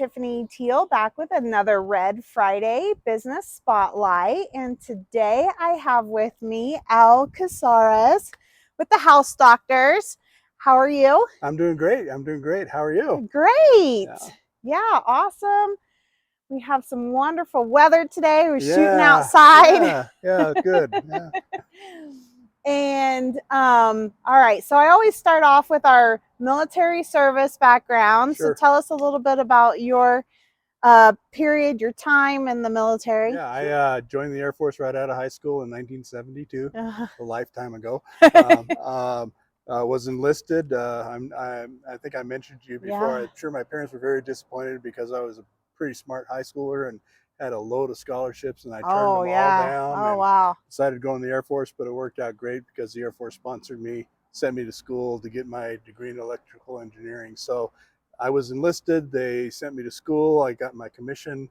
Tiffany Teal back with another Red Friday Business Spotlight. And today I have with me Cazares with the House Doctors. How are you? I'm doing great. I'm doing great. How are you? Great. Yeah. Yeah, awesome. We have some wonderful weather today. We're shooting Yeah. outside. Yeah. Yeah. Good. Yeah. And all right, so I always start off with our military service background. So Sure. tell us a little bit about your period, your time in the military. Yeah. I joined the Air Force right out of high school in 1972, Uh, a lifetime ago. Was enlisted. I think I mentioned to you before. yeah. I'm sure my parents were very disappointed because I was a pretty smart high schooler and had a load of scholarships, and I turned Oh, them all yeah. down Oh, and wow. decided to go in the Air Force. But it worked out great because the Air Force sponsored me, sent me to school to get my degree in electrical engineering. So I was enlisted. They sent me to school. I got my commission,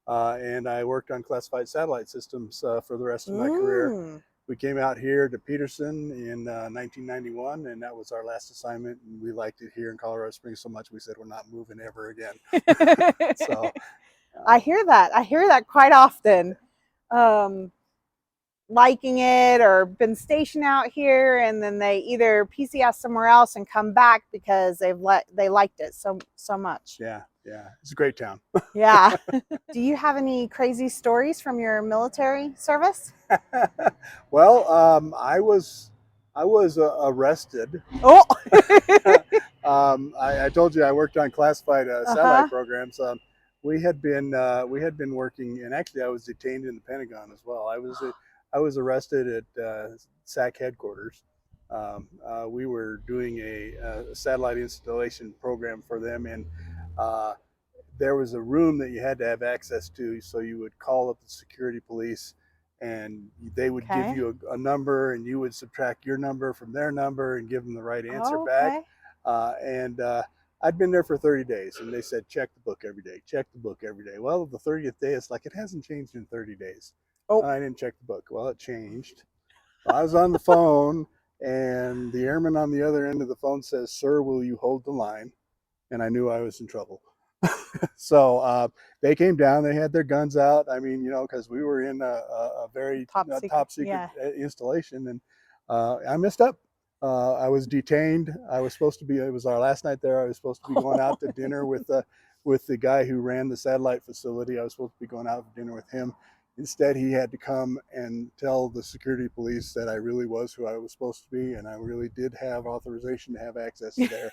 and I worked on classified satellite systems for the rest of my career. Mm. We came out here to Peterson in 1991, and that was our last assignment. And we liked it here in Colorado Springs so much, we said we're not moving ever again. So, I hear that. I hear that quite often. Um, Liking it or been stationed out here, and then they either PCS somewhere else and come back because they liked it so much. yeah, it's a great town. Yeah. Do you have any crazy stories from your military service? Well, I was arrested. Oh. I told you I worked on classified Uh-huh. satellite programs. We had been working, and actually I was detained in the Pentagon as well. I was arrested at SAC headquarters. We were doing a satellite installation program for them, and uh, there was a room that you had to have access to. So you would call up the security police, and they would give Okay. you a number, and you would subtract your number from their number and give them the right answer Oh, back. okay. And I'd been there for 30 days, and they said, check the book every day, check the book every day. Well, the 30th day, it's like, it hasn't changed in 30 days. Oh. I didn't check the book. Well, it changed. I was on the phone, and the airman on the other end of the phone says, sir, will you hold the line? And I knew I was in trouble. So they came down. They had their guns out. I mean, because we were in a very Top secret. top secret Yeah. installation, and I messed up. I was detained. I was supposed to be. It was our last night there. I was supposed to be going out to dinner with the guy who ran the satellite facility. I was supposed to be going out to dinner with him. Instead, he had to come and tell the security police that I really was who I was supposed to be, and I really did have authorization to have access to there.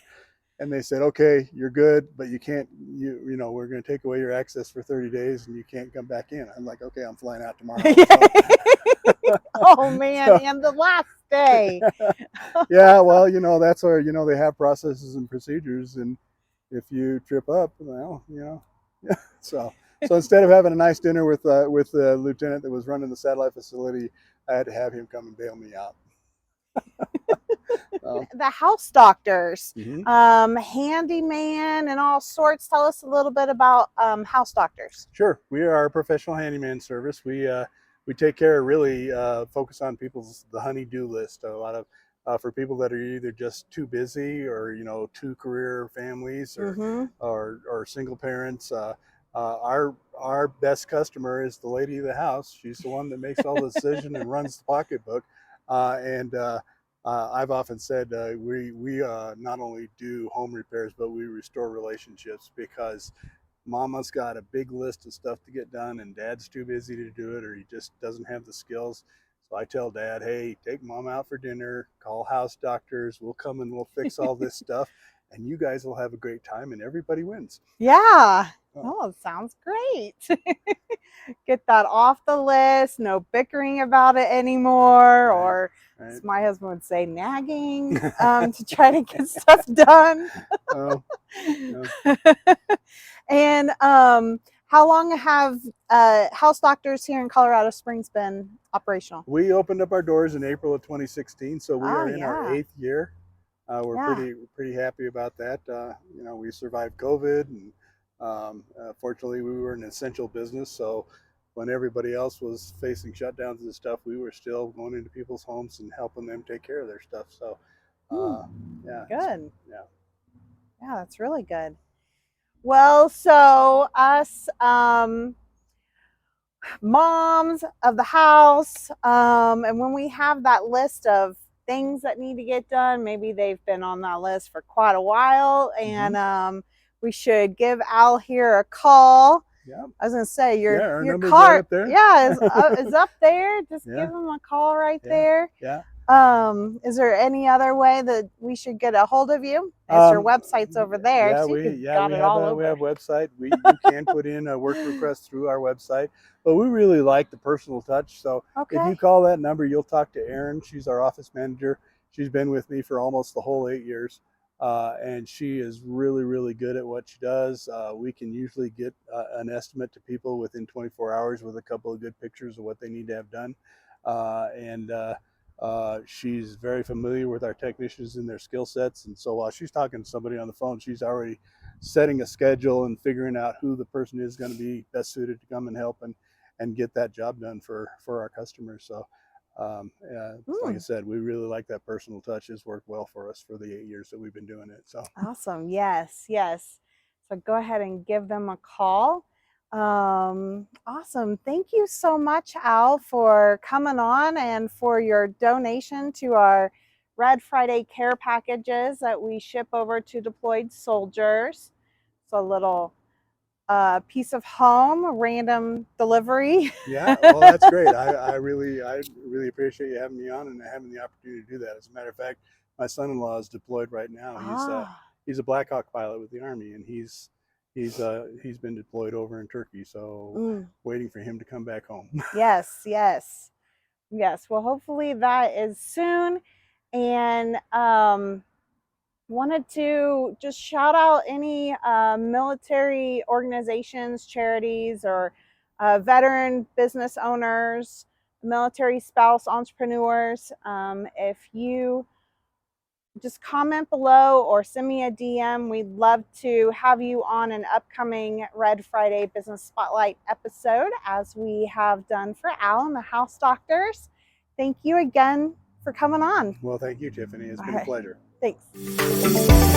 And they said, okay, you're good, but you can't, we're going to take away your access for 30 days and you can't come back in. I'm like, okay, I'm flying out tomorrow. Oh, man. So, And the last day. yeah, well, that's where, they have processes and procedures. And if you trip up, well, yeah. So instead of having a nice dinner with the lieutenant that was running the satellite facility, I had to have him come and bail me out. The House Doctors, Mm-hmm. Handyman, and all sorts. Tell us a little bit about House Doctors. Sure, we are a professional handyman service. We take care, really focus on people's the honey-do list. A lot of for people that are either just too busy, or two career families, Mm-hmm. or single parents. Our best customer is the lady of the house. She's the one that makes all the decision and runs the pocketbook. And I've often said we not only do home repairs, but we restore relationships, because mama's got a big list of stuff to get done and dad's too busy to do it, or he just doesn't have the skills. So I tell dad, hey, take mom out for dinner, call House Doctors, we'll come and we'll fix all this stuff, and you guys will have a great time and everybody wins. Yeah. Oh, Oh, sounds great. Get that off the list. No bickering about it anymore, right, or right. as my husband would say, nagging to try to get stuff done. Oh, no. And how long have House Doctors here in Colorado Springs been operational? We opened up our doors in April of 2016, so we Oh, are in our yeah. 8th year. We're Yeah. pretty happy about that. We survived COVID, and fortunately, we were an essential business. So when everybody else was facing shutdowns and stuff, we were still going into people's homes and helping them take care of their stuff. So, Hmm. yeah, Good. yeah. Yeah, that's really good. Well, so us moms of the house, and when we have that list of things that need to get done, maybe they've been on that list for quite a while, Mm-hmm. and we should give Al here a call. Yeah. I was gonna say Yeah. Our your number's right car, up there. yeah, is up there. Just give Yeah. him a call right Yeah. there. Yeah. Is there any other way that we should get a hold of you? As your Um, website's over there, yeah, so you we could yeah got we it have all a over. website. You can put in a work request through our website, but we really like the personal touch. So if you Okay. call that number, you'll talk to Erin. She's our office manager. She's been with me for almost the whole 8 years, and she is really good at what she does. We can usually get an estimate to people within 24 hours with a couple of good pictures of what they need to have done, and she's very familiar with our technicians and their skill sets. And so while she's talking to somebody on the phone, she's already setting a schedule and figuring out who the person is going to be best suited to come and help and get that job done for our customers. So, like I Mm, said, we really like that personal touch. It's worked well for us for the 8 years that we've been doing it. So, awesome. Yes, yes. So go ahead and give them a call. Awesome. Thank you so much, Al, for coming on and for your donation to our Red Friday care packages that we ship over to deployed soldiers. It's a little piece of home, random delivery. yeah, well, that's great. I really appreciate you having me on and having the opportunity to do that. As a matter of fact, my son-in-law is deployed right now. Ah, He's a Black Hawk pilot with the Army, and he's been deployed over in Turkey. So mm, waiting for him to come back home. yes, yes, yes. Well, hopefully that is soon. And wanted to just shout out any military organizations, charities, or veteran business owners, military spouse entrepreneurs. If you just comment below or send me a DM, we'd love to have you on an upcoming Red Friday Business Spotlight episode, as we have done for Al and the House Doctors. Thank you again for coming on. Well, thank you, Tiffany. It's All been a right. pleasure. Thanks.